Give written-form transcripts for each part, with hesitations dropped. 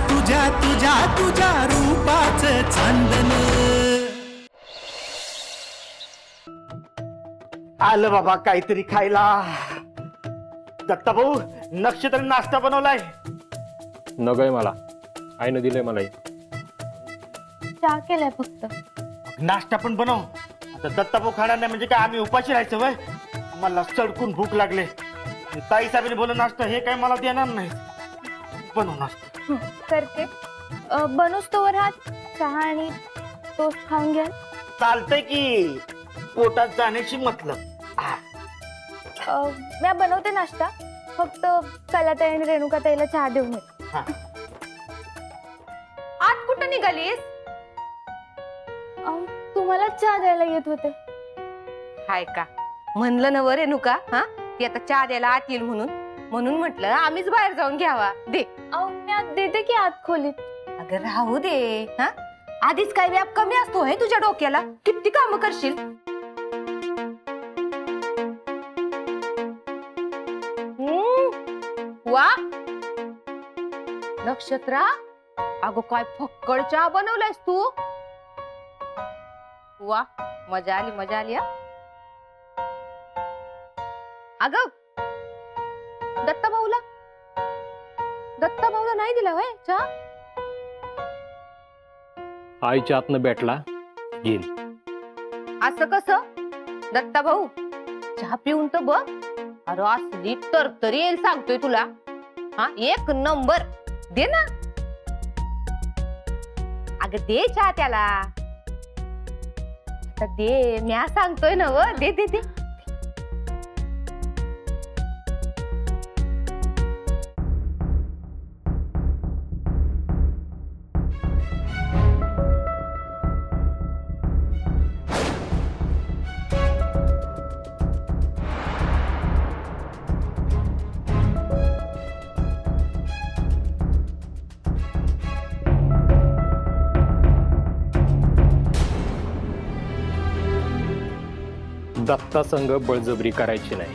तुझ्या तुझ्या तुझ्या रूपाचं चांदन. आलं बाबा काहीतरी खायला. दत्ता भाऊ नक्षत्र नाश्ता बनवलाय. नगय मला, आईनं दिलंय मला. चहा केलाय फक्त. नाश्ता पण बनव. आता दत्ता भाऊ खाणार नाही म्हणजे काय आम्ही उपाशी राहायचं वय. मला सडकून भूक लागले. ताई साहेबांनी बोललं नाश्ता हे काय मला देणार नाही. बनव नाश्ता. करते. बनवस तोवर हात चहा आणि टोस्ट खाऊन घ्या. चालतंय की पोटात जाण्याची मतलब. मी बनवते नाश्ता. फक्त कलाताई आणि रेणुका ताईला चहा देऊन येते. हा. आज कुठं निघालीस? तुम्हाला चहा द्यायला येत होते. हाय का म्हणलं ना वर रेणुका, हा ती आता चहा द्यायला आत येईल म्हणून म्हटलं आम्हीच बाहेर जाऊन घ्यावा. दे. मी आत देते की आत खोलीत. अगं राहू दे. हा आधीच काय व्याप कमी असतो हे तुझ्या डोक्याला. किती काम करशील. वा नक्षत्रा, अगं काय फक्कड चहा बनवलायस तू. वा मजा आली हा. अगं दत्ता भाऊला नाही दिला वय चहा. आईच्या आतनं भेटला घेईन. असं कसं दत्ता भाऊ, चहा पिऊन तर बघ. अरे असली तरतरी येईल सांगतोय तुला. हा एक नंबर. दे ना. अगं दे चहा त्याला. आता दे, म्या सांगतोय ना व. दे दे दे. दत्ता संघ बळजबरी करायची नाही.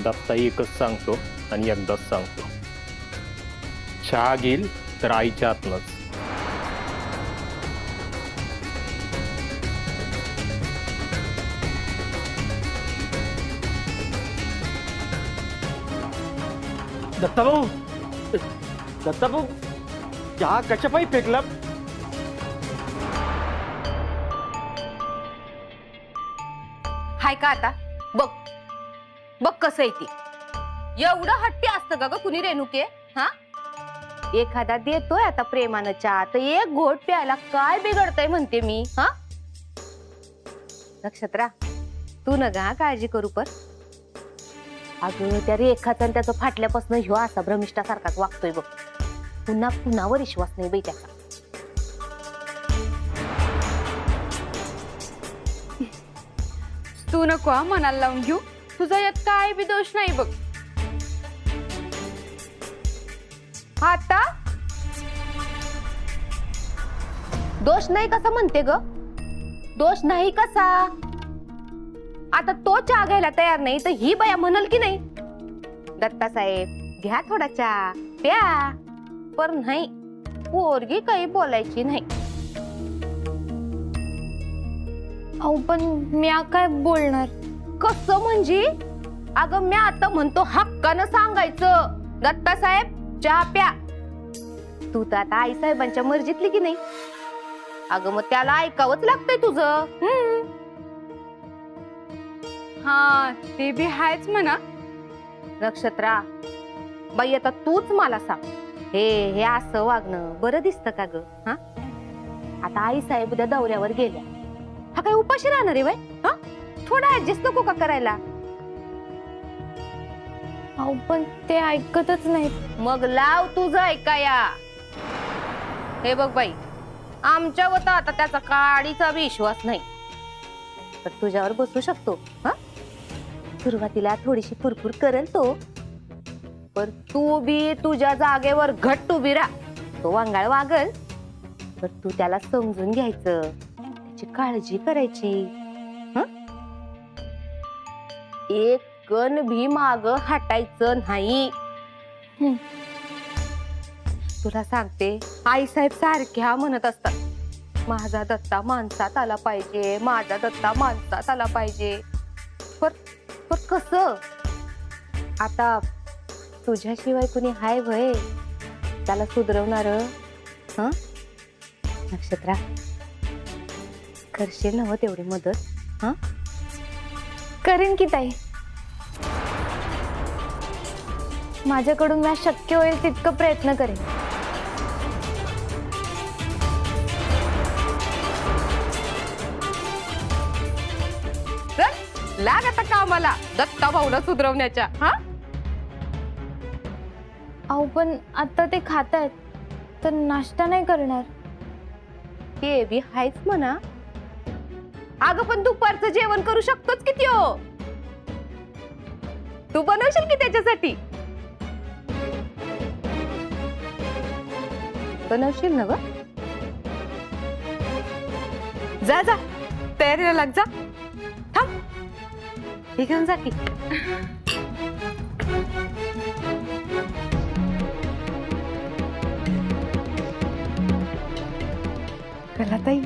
दत्ता एकच सांगतो आणि एकदाच सांगतो, चहा घेईल तर आईच्या आतनच. दत्ता भाऊ चहा कशा पायी फेकला. हाय का आता बघ बघ कसं आहे ती. एवढं हट्टी असतं का ग कुणी रेणुके. हा एखादा देतोय आता प्रेमानं चहा तर एक घोट प्यायला काय बिघडतंय म्हणते मी. हा नक्षत्रा, तू न गा काळजी करू पर. अगं त्या रेखाचा आणि त्याचं फाटल्यापासून ह्यो असा भ्रमिष्ठासारखाच वागतोय बघ. पुन्हा कुणावर विश्वास नाही बाई त्याचा. तू नको मनाला लावून घेऊ. तुझा यात काय बी दोष नाही बघ. आता दोष नाही कसा म्हणते ग. दोष नाही कसा. आता तो चहा घ्यायला तयार नाही तर ही बया म्हणल की नाही, दत्ता साहेब घ्या थोडा चहा प्या. पण नाही, पोरगी काही बोलायची नाही. पण मी काय बोलणार. कसं म्हणजे. अगं मी आता म्हणतो हक्कानं सांगायचं, दत्ता साहेब चहा प्या. तू तर आता आई साहेबांच्या मर्जीतली की नाही. अगं मग त्याला ऐकावंच लागतंय तुझं. हा ते बी हायच म्हणा. नक्षत्रा बाई आता तूच मला सांग, हे असं वागणं बरं दिसतं का ग. हा आता आई साहेब उद्या दौऱ्यावर गेल्या, हा काय उपाशी राहणार आहे वय. हा थोडा ऍडजस्ट नको का करायला. पण ते ऐकतच नाहीत. मग लाव तुझं ऐकाया. हे बघ बाई, आमच्यावर तर आता त्याचा काडीचा विश्वास नाही. तर तुझ्यावर बसू शकतो. हा सुरुवातीला थोडीशी फुरफुर करेल तो, पण तू बी तुझ्या जागेवर घट्ट उभी राहा. तो वांगाळ वागल तर तू त्याला समजून घ्यायचं, त्याची काळजी करायची. एक कण भी माग हटायचं नाही. हं. तुला सांगते, आईसाहेब सारख्या म्हणत असतात, माझा दत्ता माणसात आला पाहिजे, माझा दत्ता माणसात आला पाहिजे. पण कसं? आता तुझ्याशिवाय कुणी हाय भय त्याला सुधरवणार? हं? नक्षत्रा, करशील ना हो तेवढी मदत? हं? करेन की ताई. माझ्याकडून मी शक्य होईल तितकं प्रयत्न करेन. चल, लाग आता कामाला दत्ता भाऊला सुधरवण्याच्या. हा, अहो पण आता ते खातायत तर नाश्ता नाही करणार. ते बी हायच म्हणा. अगं पण दुपारचं जेवण करू शकतोच किती हो. तू बनवशील की त्याच्यासाठी? बनवशील ना ग? जा जा, तयारीला लाग जा. थांब, हे घेऊन जा की. कलाताई,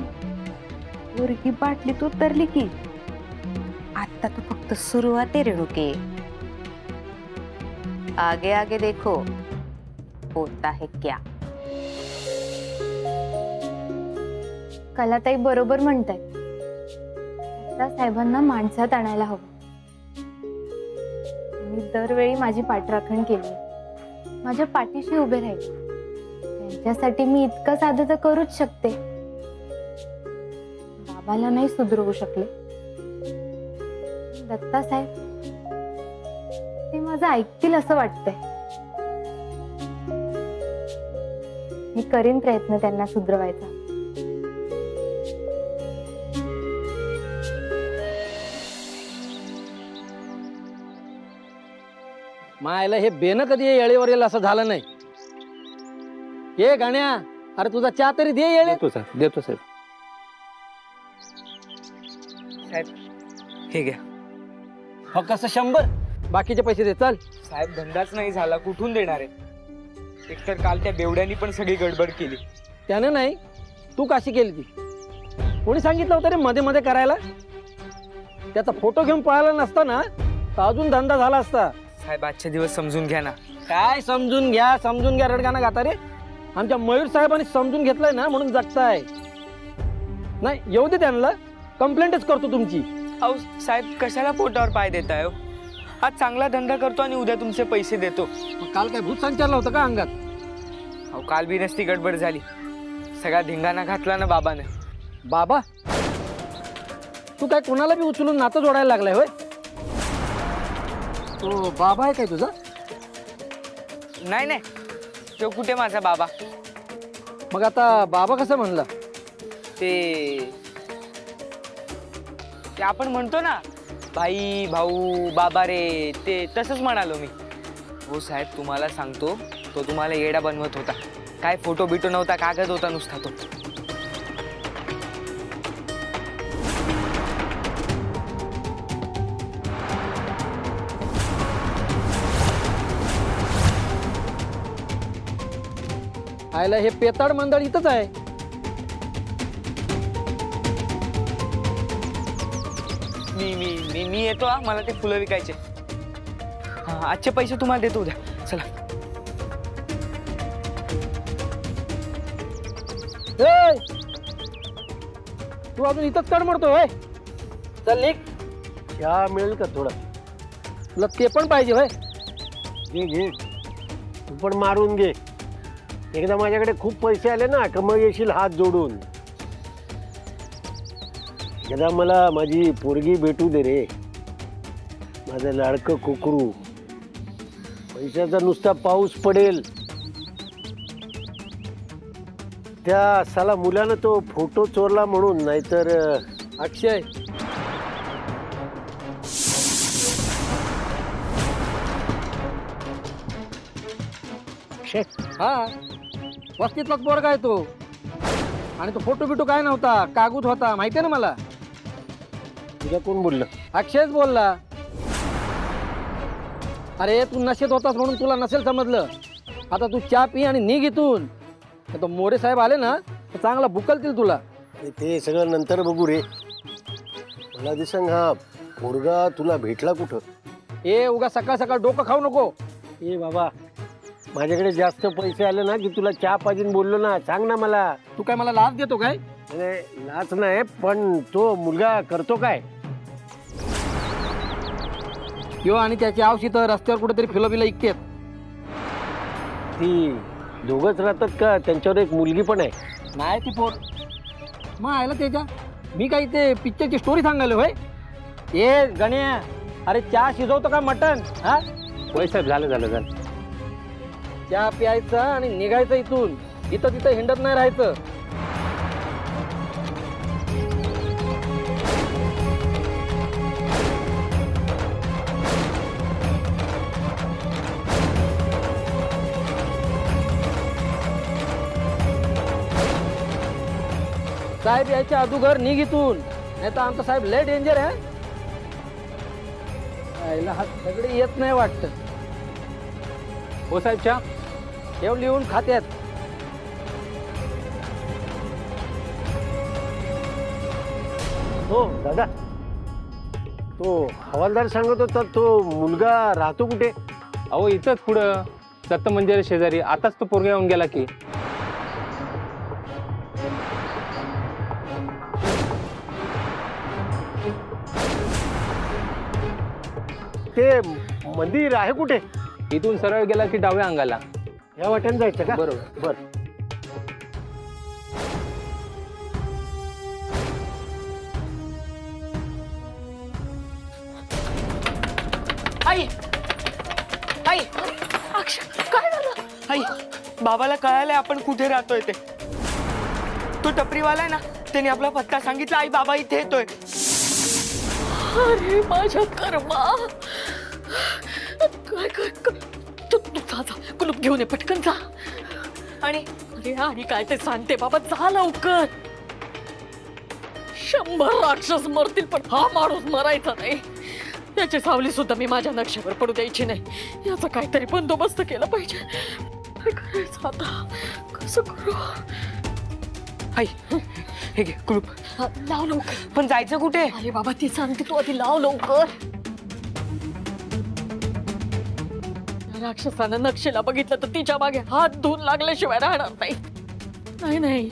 मुर्गी बाटली तू उतरली की. आता तो फक्त सुरुवात आहे रेणुके. आगे आगे देखो होता है क्या. कलाताई बरोबर म्हणताय. आता साहेबांना माणसात आणायला हवं. मी दरवेळी माझी पाठराखण केली, माझ्या पाठीशी उभे राहिले. त्यांच्यासाठी मी इतकं साधं तर करूच शकते. बाबाला नाही सुधरवू शकले. दत्ता साहेब ते माझं ऐकतील असं वाटतंय. मी करीन प्रयत्न त्यांना सुधरवायचा. मायला हे बेन कधी येळेवर येईल असं झालं नाही. ये गाण्या, अरे तुझा चहा तरी दे येळे. देतो साहेब. हे घ्या हो कसं 100, बाकीचे पैसे दे. चल साहेब, धंदाच नाही झाला, कुठून देणार आहे? एकतर काल त्या बेवड्यांनी पण सगळी गडबड केली. त्याने नाही, तू काशी केली ती? कोणी सांगितलं होतं रे मध्ये मध्ये करायला? त्याचा फोटो घेऊन पळाला नसता ना तर अजून धंदा झाला असता. साहेब, आजचे दिवस समजून घ्या ना. काय समजून घ्या रडगाणं गाता रे. आमच्या मयूर साहेबांनी समजून घेतलंय ना म्हणून जगताय. नाही येऊ दे त्यांना, कंप्लेंटच करतो तुमची. अहो साहेब, कशाला पोटावर पाय देताय हो? आज चांगला धंदा करतो आणि उद्या तुमचे पैसे देतो. मग काल काय भूत संचारला होता का अंगात? अहो काल बी नसती गडबड झाली, सगळा धिंगाणा घातला ना बाबाने. बाबा, तू काय कोणाला बी उचलून नातं जोडायला लागलाय होय? तो बाबा आहे काय तुझा? नाही नाही, तो कुठे माझा बाबा. मग आता बाबा कसं म्हणला? ते आपण म्हणतो ना भाई भाऊ बाबा रे, ते तसंच म्हणालो मी. हो साहेब, तुम्हाला सांगतो, तो तुम्हाला येडा बनवत होता. काय फोटो बिटो नव्हता, कागद होता नुसता तो. आयला हे पेताड मंडळ इथंच आहे. मी येतो हा, मला ते फुलं विकायचे. हा, आजचे पैसे तुम्हाला देतो उद्या. चला. ए! तू अजून इथंच तडमडतोय? चल निघ. चहा मिळेल का थोडा? तुला ते पण पाहिजे होय? घे घे, तू पण मारून घे. एकदा माझ्याकडे खूप पैसे आले ना का मग येशील हात जोडून. एकदा मला माझी पोरगी भेटू दे रे, माझं लाडकं कुकरू. पैशाचा नुसता पाऊस पडेल. त्या साला मुलानं तो फोटो चोरला म्हणून, नाहीतर अक्षय, हा वस्तीतलाच पोरगा आहे तो. आणि तो फोटो बिटो काय नव्हता, कागद होता, माहितीये ना मला. तुझ्या कोण बोललं? अक्षयच बोलला. अरे तू नशेत होतास म्हणून तुला नसेल समजलं. आता तू चहा पी आणि निघ इथून. नाही तर मोरे साहेब आले ना तर चांगला बुकलतील तुला. ते सगळं नंतर बघू रे. मला ते सांग, हा पोरगा तुला भेटला कुठं? ए उगा सकाळ सकाळ डोकं खाऊ नको. ए बाबा, माझ्याकडे जास्त पैसे आले ना की तुला चहा पाहिजे बोललो ना, सांग ना मला. तू काय मला लाच देतो काय? अरे लाच नाही, पण तो मुलगा करतो काय? यो आणि त्याची आवशी तर रस्त्यावर कुठेतरी फिलोबिला ऐकतेत. ती दोघंच राहतात का? त्यांच्यावर एक मुलगी पण आहे. नाही ती पोर मग आयला त्याच्या. मी काही ते पिक्चरची स्टोरी सांगायला होय. ए गण्या, अरे चहा शिजवतो का मटण? हा होय साहेब, झालं. चहा प्यायचा आणि निघायचं इथून. इथं तिथं हिंडत नाही राहायचं. साहेब यायच्या अगोदर निघ इथून, नाही तर आमचा साहेब लय डेंजर आहे. यायला हात सगळे येत नाही वाटतं. हो साहेब, चहा. एवढं लिहून खात्यात. हो दादा, तो हवालदार सांगत होता तो मुलगा राहतो कुठे? अहो इथंच पुढं दत्त मंदिर शेजारी. आताच तो पोरगा येऊन गेला की. ते मंदिर आहे कुठे? इथून सरळ गेला की डाव्या अंगाला. या वाट्याने जायचं का? बरोबर. बर. आई आई अक्षय, काय झालं? आई, बाबाला कळालंय आपण कुठे राहतोय ते. तो टपरीवाला आहे ना, त्याने आपला पत्ता सांगितला. आई, बाबा इथे येतोय. अरे माझ्या कर्मा, काय काय तू जा कुलूप घेऊन ये पटकन जा. आणि अरे आणि काय ते सांगते बाबा, जा लवकर. 100 राक्षस मरतील पण हा माणूस मरायचा नाही. त्याची सावली सुद्धा मी माझ्या नक्षेवर पडू द्यायची नाही. याचा काहीतरी बंदोबस्त केला पाहिजे. काय करायचं आता, कसं करू? आई, हे घे कुलूप. लाव लवकर. पण जायचं कुठे? अरे बाबा ती सांगते, तू आधी लाव लवकर. राक्षसानं नक्षेला बघितलं तर तिच्या मागे हात धुवून लागल्याशिवाय राहणार नाही. नाही नाही,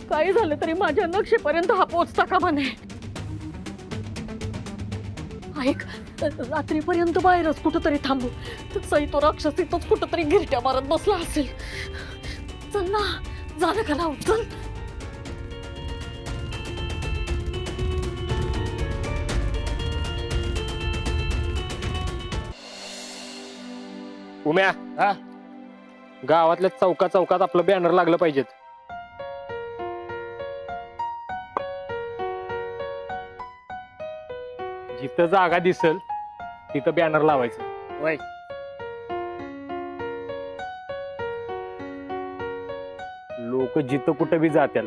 काही झालं तरी माझ्या नक्षेपर्यंत हा पोचता कामा नये. ऐक, रात्रीपर्यंत बाहेरच कुठंतरी थांबू. तसंही तो राक्षस इथंच कुठंतरी गिरट्या मारत बसला असेल. चल ना, झालं का लाव, चल. उम्या, हा? गावातल्या चौकात आपलं बॅनर लागलं पाहिजेत. जिथं जागा दिसल तिथं बॅनर लावायचं. वय लोक जिथं कुठं बी जात्याल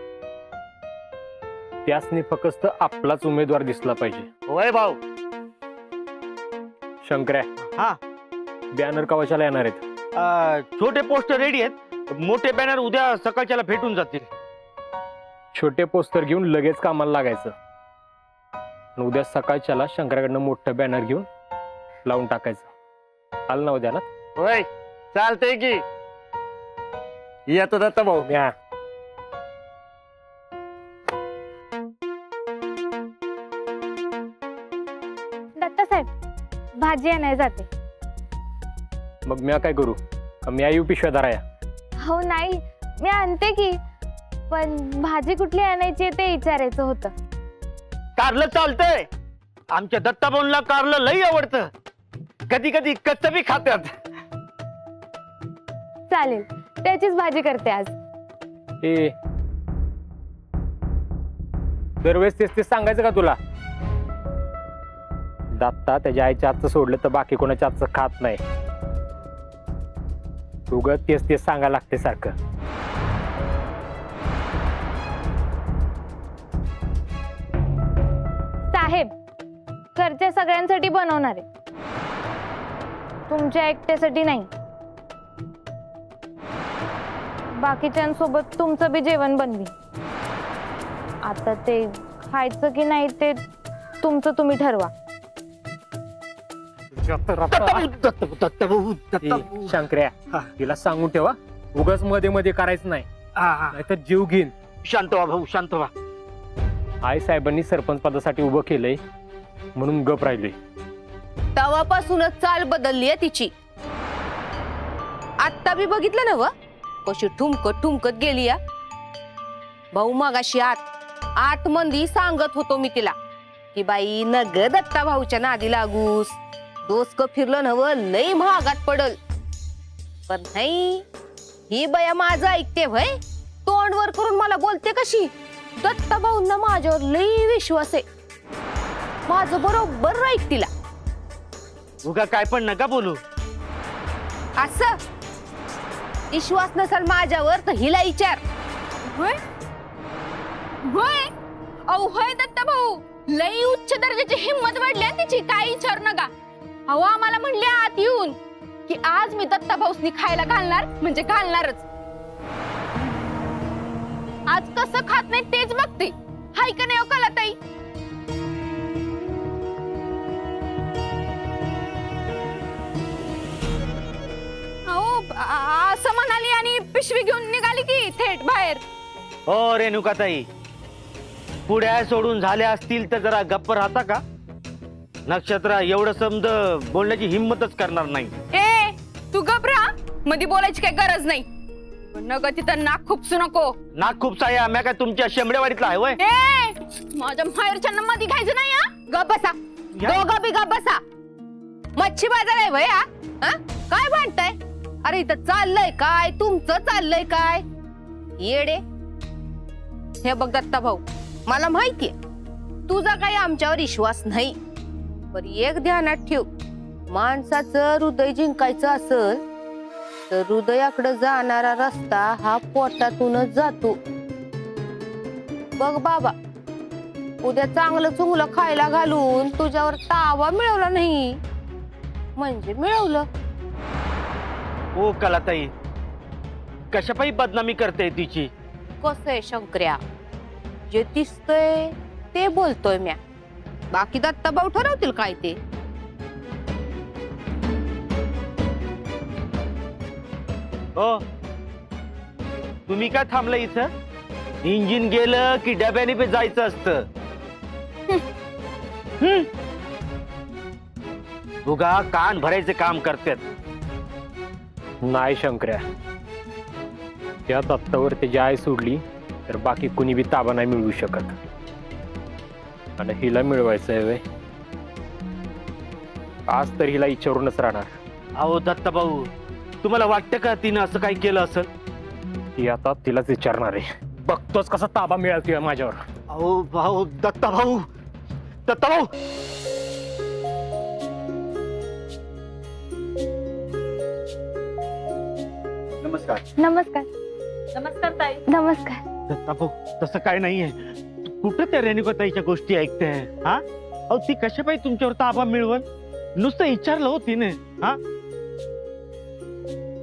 त्यासनी फक्त आपलाच उमेदवार दिसला पाहिजे. होय भाऊ. शंकर्या, हा, बॅनर कवाशाला येणार आहेत? छोटे पोस्टर रेडी आहेत. मोठे बॅनर उद्या सकाळच्याला भेटून जातील. छोटे पोस्टर घेऊन लगेच कामाला लागायचं. आणि उद्या सकाळच्याला शंकराकडनं मोठं बॅनर घेऊन लावून टाकायचं. आलं ना उद्याला? होय, चालतंय की. येतो दत्ता भाऊ. या. दत्ता साहेब, भाजी आणायला जाते. मग मी काय करू? मी येऊ पिशव्या धराया? हो नाही, मी आणते की, पण भाजी कुठली आणायची आहे ते विचारायचं होतं. कारलं चालतंय. आमच्या दत्ता भाऊला कारलं लई आवडतं. कधी कधी कच्चं बी खात्यात. चालेल, त्याचीच भाजी करते आज. ए, दरवेळेस तेच सांगायचं का तुला? दत्ता त्याच्या आईच्या हातचं सोडलं तर बाकी कोणाच्या हातचं खात नाही. उगाच तेच सांगायला लागते सारखं. साहेब, घरच्या सगळ्यांसाठी बनवणार आहे. तुमच्या एकट्यासाठी नाही, बाकीच्यांसोबत तुमचं बी जेवण बनवी. आता ते खायचं की नाही ते तुमचं तुम्ही ठरवा. शंकर्या, तिला सांगून ठेवा, उगाच मध्ये मध्ये करायचं नाही, नाहीतर जीव घेईन. शांत व्हा भाऊ, शांत व्हा. आई साहेबांनी सरपंच पदासाठी उभं केलंय म्हणून गप राहिलोय. तेव्हापासूनच चाल बदलली आहे तिची. आत्ता बी बघितलं ना व कशी ठुमकत ठुमकत गेली या. भाऊ मागाशी आठ मंदी सांगत होतो मी तिला की बाई न ग दत्ता भाऊच्या नादी लागूस, डोसक फिरलं नव लई महागात पडल. पण नाही, ही बया माझं ऐकते भय, तोंडवर करून मला बोलते कशी. दत्ता भाऊंना माझ्यावर लई विश्वास आहे, माझं बरोबर ऐक तिला. उगा काय पण नका बोलू. असं विश्वास नसेल माझ्यावर तर हिला विचार. होय होय अहो होय दत्ता भाऊ, लई उच्च दर्जाची हिंमत वाढली आहे तिची, काय विचार नका. अहो आम्हाला म्हणले आत येऊन की आज मी दत्ता भाऊसनी खायला घालणार म्हणजे घालणारच. आज कसं खात नाही तेच बघते. हाय का नाही कला ताई? असं म्हणाली आणि पिशवी घेऊन निघाली की थेट बाहेर. हो रेणुकाताई, पुढ्या सोडून झाल्या असतील तर जरा गप्प राहता का? नक्षत्र एवढं समज बोलण्याची हिंमतच करणार नाही. ए तू घबरा, मध्ये बोलायची काही गरज नाही. नग तिथं नाक खुपसू नको. नाक खूप साया म्या काय तुमच्या शेंबडेवाडीतला आहे वय? ए माझ्या माहेरच्या मध्ये घ्यायचं नाही हा. गप बसा, दोघं बी गप बसा. मच्छी बाजार आहे वय हा? काय म्हणताय? अरे इथं चाललंय काय, तुमचं चाललंय काय येडे? हे बघ दत्ता भाऊ, मला माहितीये तुझा काही आमच्यावर विश्वास नाही, पण एक ध्यानात ठेव, माणसाचं हृदय जिंकायचं असेल तर हृदयाकडे जाणारा रस्ता हा पोटातूनच जातो. बघ बाबा, उद्या चांगलं चुंगलं खायला घालून तुझ्यावर तावा मिळवला नाही म्हणजे मिळवलं. ओ कलाताई, कशापायी बदनामी करते तिची? कसं आहे शंकर्या, जे दिसतंय ते बोलतोय म्या, बाकी दत्ता भाऊ ठरवतील काय ते. हो, तुम्ही काय थांबलं इथं? इंजिन गेलं की डब्याने पे जायचं असतं. उगा कान भरायचे काम करतात. नाही शंकर्या, त्या दत्तावर त्याची आई सोडली तर बाकी कुणी बी ताबा नाही मिळवू शकत. आणि हिला मिळवायचं आहे, आज तर हिला विचारूनच राहणार. अहो दत्ता भाऊ, तुम्हाला वाटतं का तिनं असं काही केलं असेल? ती आता तिलाच विचारणार आहे. बघतोच कसा ताबा मिळतोय माझ्यावर. अहो भाऊ, दत्ता भाऊ, दत्ता भाऊ. नमस्कार. नमस्कार. नमस्कार ताई. नमस्कार. दत्ता भाऊ, तसं काय नाहीये. कुठं त्या रेणुकाताईच्या गोष्टी ऐकते? हा, अहो ती कशा पाहिजे तुमच्यावर ताबा मिळवल? नुसतं विचारलं हो तिने. हा,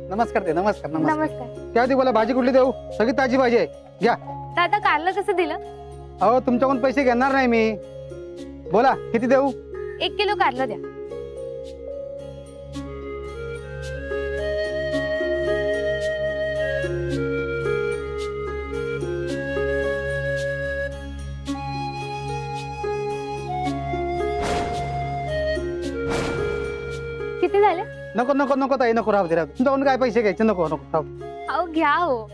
नमस्कार ते नमस्कार नमस्कार. नमस्कार. त्या आधी बोला, भाजी कुठली देऊ? सगळी ताजी भाजी आहे, घ्या. दादा कारलं कसं दिलं? अहो तुमच्याकडून पैसे घेणार नाही मी. बोला किती देऊ? 1 किलो कारलं द्या. किती झाले? नको नको नको ताई, नको, राहू दे राहू दे. तुमच्याकडून काय पैसे घ्यायचे, नको नको राहू दे. अहो घ्या हो.